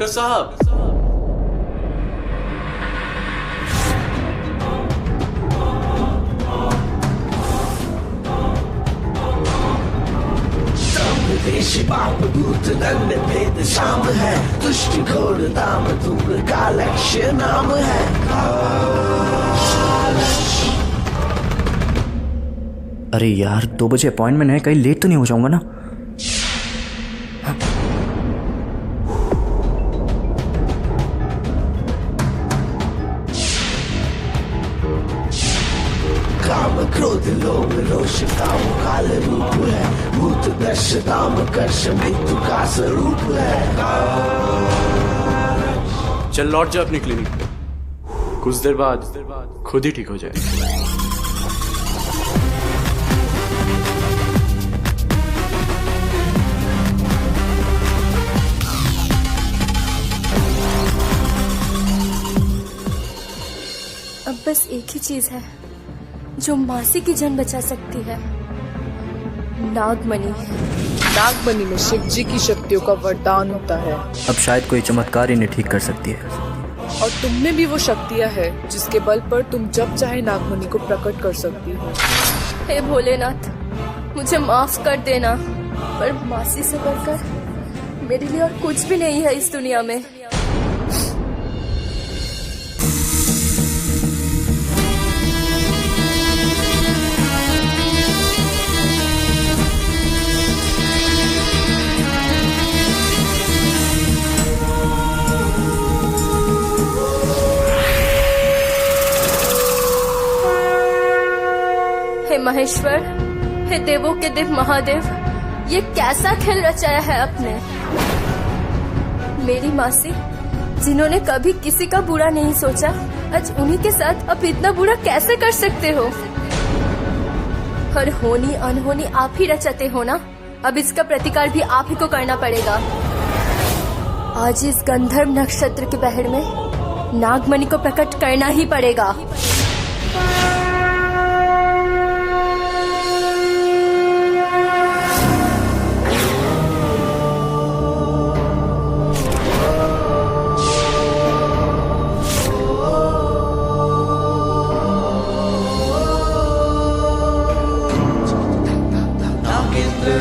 Doctor साहब, देश बाप दूत दंड भेद शाम है, दुष्ट घोर दाम दूर का लक्ष्य नाम है। अरे यार 2 बजे अपॉइंटमेंट है, कहीं लेट तो नहीं हो जाऊंगा ना? काम क्रोध लोभ रोष काम काल रूप है, भूत दश दाम कर्ष मृत्यु का स्वरूप है। चल लौट जा अपनी क्लिनिक पे, कुछ देर बाद खुद ही ठीक हो जाए। अब बस एक ही चीज है जो मासी की जान बचा सकती है, नागमणि। नागमणि में शिव जी की शक्तियों का वरदान होता है। अब शायद कोई चमत्कार इन्हें ठीक कर सकती है। और तुम में भी वो शक्तियाँ है जिसके बल पर तुम जब चाहे नागमणि को प्रकट कर सकती हो। हे भोलेनाथ, मुझे माफ कर देना, पर मासी से बढ़कर मेरे लिए और कुछ भी नहीं है इस दुनिया में। हे महेश्वर, हे देवों के देव महादेव, ये कैसा खेल रचाया है आपने। मेरी मासी जिन्होंने कभी किसी का बुरा नहीं सोचा, आज उन्हीं के साथ अब इतना बुरा कैसे कर सकते हो। हर होनी अनहोनी आप ही रचाते हो ना, अब इसका प्रतिकार भी आप ही को करना पड़ेगा। आज इस गंधर्व नक्षत्र के पहर में नागमणि को प्रकट करना ही पड़ेगा।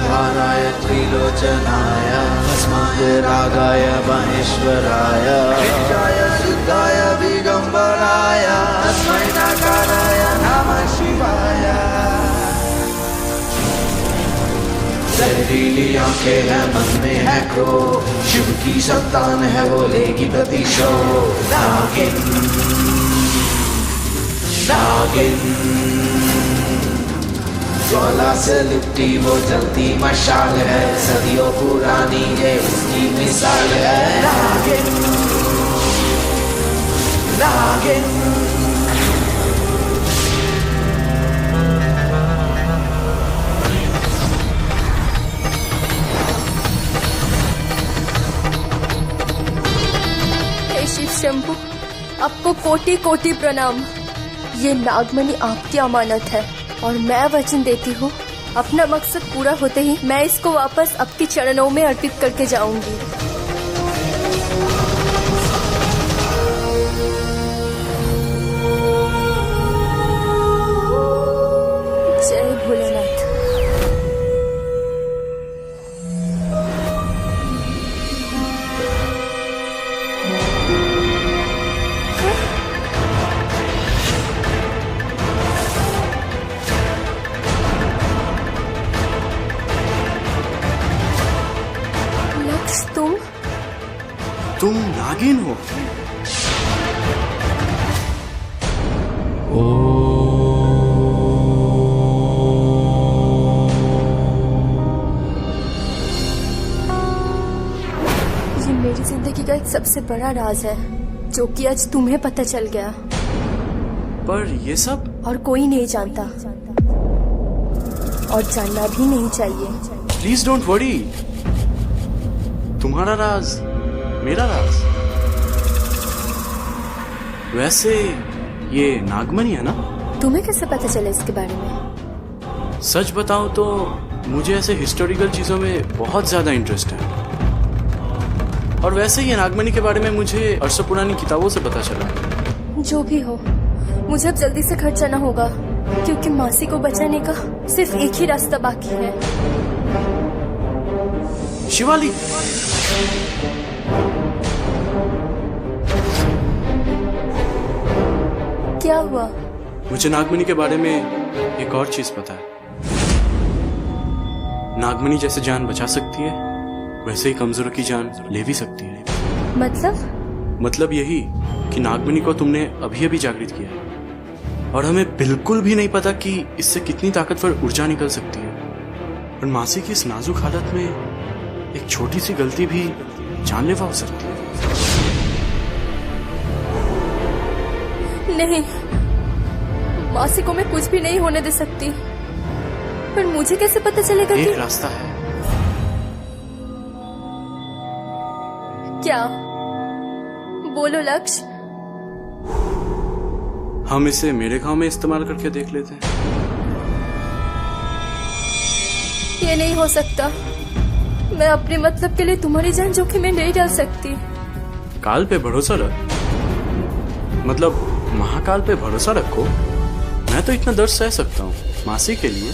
हाराय त्रिलोचनाय भस्मारागाय महेश्वराय नित्याय शुद्धाय दिगंबराय तस्मै नकाराय नमः शिवाय। जहरीली आंखें है मन में है क्रोध, शिव की संतान है वो लेगी प्रतिशोध। नागिन नागिन ज्वाला से लिपटी वो जलती मशाल है, सदियों पुरानी है उसकी मिसाल है। नागिन नागिन हे शिव शंभु, आपको कोटि कोटि प्रणाम। ये नागमणि आपकी अमानत है और मैं वचन देती हूँ अपना मकसद पूरा होते ही मैं इसको वापस आपके चरणों में अर्पित करके जाऊंगी। जय भोलेनाथ। तुम नागिन हो? ये मेरी जिंदगी का एक सबसे बड़ा राज है जो कि आज तुम्हें पता चल गया। पर ये सब और कोई नहीं जानता और जानना भी नहीं चाहिए। प्लीज डोंट वरी, तुम्हारा राज मेरा राज। वैसे ये नागमणि है ना? तुम्हें कैसे पता चला इसके बारे में? सच बताऊं तो मुझे ऐसे हिस्टोरिकल चीजों में बहुत ज्यादा इंटरेस्ट है। और वैसे ही नागमणि के बारे में मुझे अरसों पुरानी किताबों से पता चला। जो भी हो, मुझे अब जल्दी से घर जाना होगा क्योंकि मासी को बचाने का सिर्फ एक ही रास्ता बाकी है। शिवाली, क्या हुआ? मुझे नागमणि के बारे में एक और चीज पता है। नागमणि जैसे जान बचा सकती है, वैसे ही कमजोरों की जान ले भी सकती है। मतलब यही कि नागमणि को तुमने अभी अभी जागृत किया है और हमें बिल्कुल भी नहीं पता कि इससे कितनी ताकतवर ऊर्जा निकल सकती है। और मासी की इस नाजुक हालत में एक छोटी सी गलती भी जानलेवा हो सकती है। नहीं, मासी को मैं कुछ भी नहीं होने दे सकती। पर मुझे कैसे पता चलेगा एक कि रास्ता है। क्या? बोलो लक्ष्य। हम इसे मेरे गांव में इस्तेमाल करके देख लेते हैं। ये नहीं हो सकता। मैं अपने मतलब के लिए तुम्हारी जान जोखिम में नहीं डाल सकती। काल पे भरोसा रख, मतलब महाकाल पे भरोसा रखो। मैं तो इतना दर्द सह सकता हूँ मासी के लिए।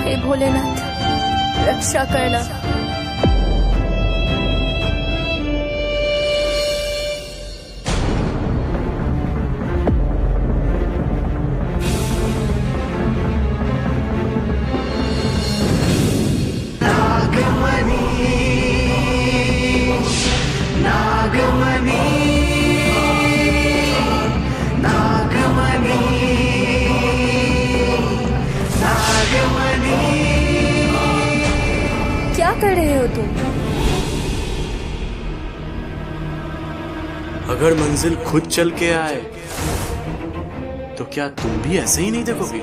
हे भोलेनाथ, रक्षा करना। क्या कर रहे हो तुम? अगर मंजिल खुद चल के आए तो क्या तुम भी ऐसे ही नहीं देखोगी?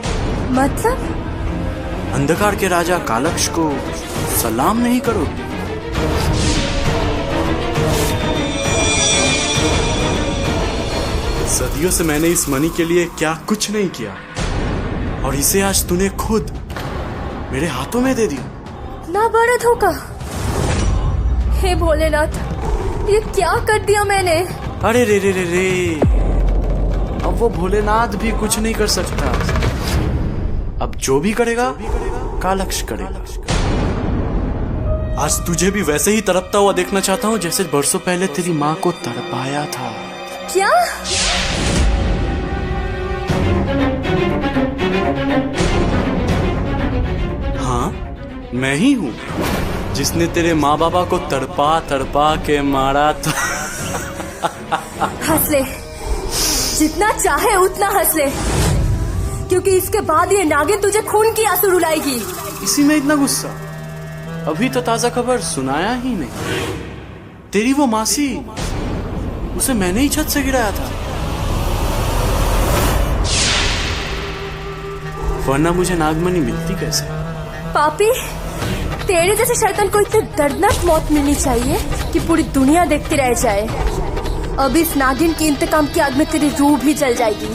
मतलब? अंधकार के राजा कालक्ष को सलाम नहीं करोगी? सदियों से मैंने इस मणि के लिए क्या कुछ नहीं किया और इसे आज तूने खुद मेरे हाथों में दे दिया। ना बड़ा धोखा। हे भोलेनाथ, ये क्या कर दिया मैंने? अरे रे रे रे रे, अब वो भोलेनाथ भी कुछ नहीं कर सकता। अब जो भी करेगा कालक्ष करेगा। आज तुझे भी वैसे ही तड़पता हुआ देखना चाहता हूँ जैसे बरसों पहले तेरी माँ को तड़पाया था। क्या? हाँ, मैं ही हूँ जिसने तेरे माँ बाबा को तड़पा तड़पा के मारा था। हंस ले, जितना चाहे उतना हंस ले, क्योंकि इसके बाद ये नागिन तुझे खून की आंसू रुलाएगी। इसी में इतना गुस्सा? अभी तो ताजा खबर सुनाया ही नहीं। तेरी वो मासी, उसे मैंने ही छत से गिराया था, वरना मुझे नागमणि मिलती कैसे? पापी, तेरे जैसे शैतान को इतनी दर्दनाक मौत मिलनी चाहिए कि पूरी दुनिया देखती रह जाए। अब इस नागिन की इंतकाम की आग में तेरी रूह भी जल जाएगी।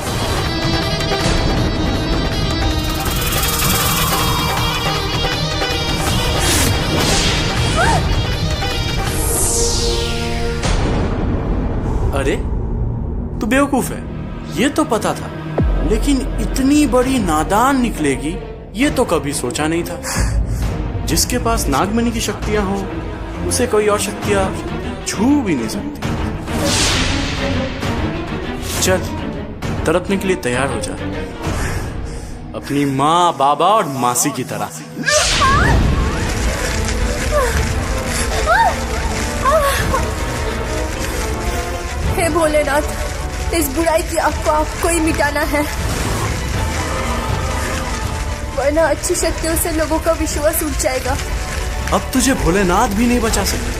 अरे तू बेवकूफ है, ये तो पता था, लेकिन इतनी बड़ी नादान निकलेगी ये तो कभी सोचा नहीं था। जिसके पास नागमणि की शक्तियां हो उसे कोई और शक्तियां छू भी नहीं सकती। चल, तड़पने के लिए तैयार हो जा, अपनी माँ, बाबा और मासी की तरह। हे भोलेनाथ, इस बुराई की आग को आपको ही मिटाना है, वरना अच्छी शक्तियों से लोगों का विश्वास उठ जाएगा। अब तुझे भोलेनाथ भी नहीं बचा सकते।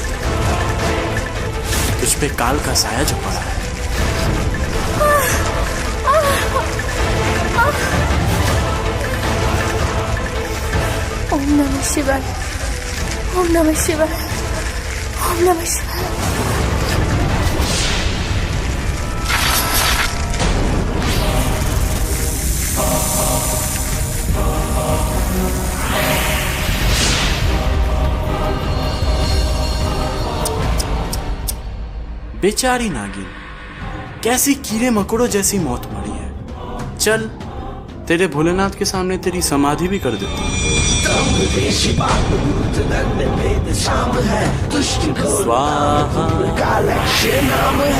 तुझ पे काल का साया जो पड़ा है। ओम नमः शिवाय, ओम नमः शिवाय, ओम नमः शिवाय। बेचारी नागिन, कैसी कीड़े मकोड़ों जैसी मौत मरी है। चल तेरे भोलेनाथ के सामने तेरी समाधि भी कर देता हूँ। स्वाहा स्वाहा। का लक्ष्य नाम है।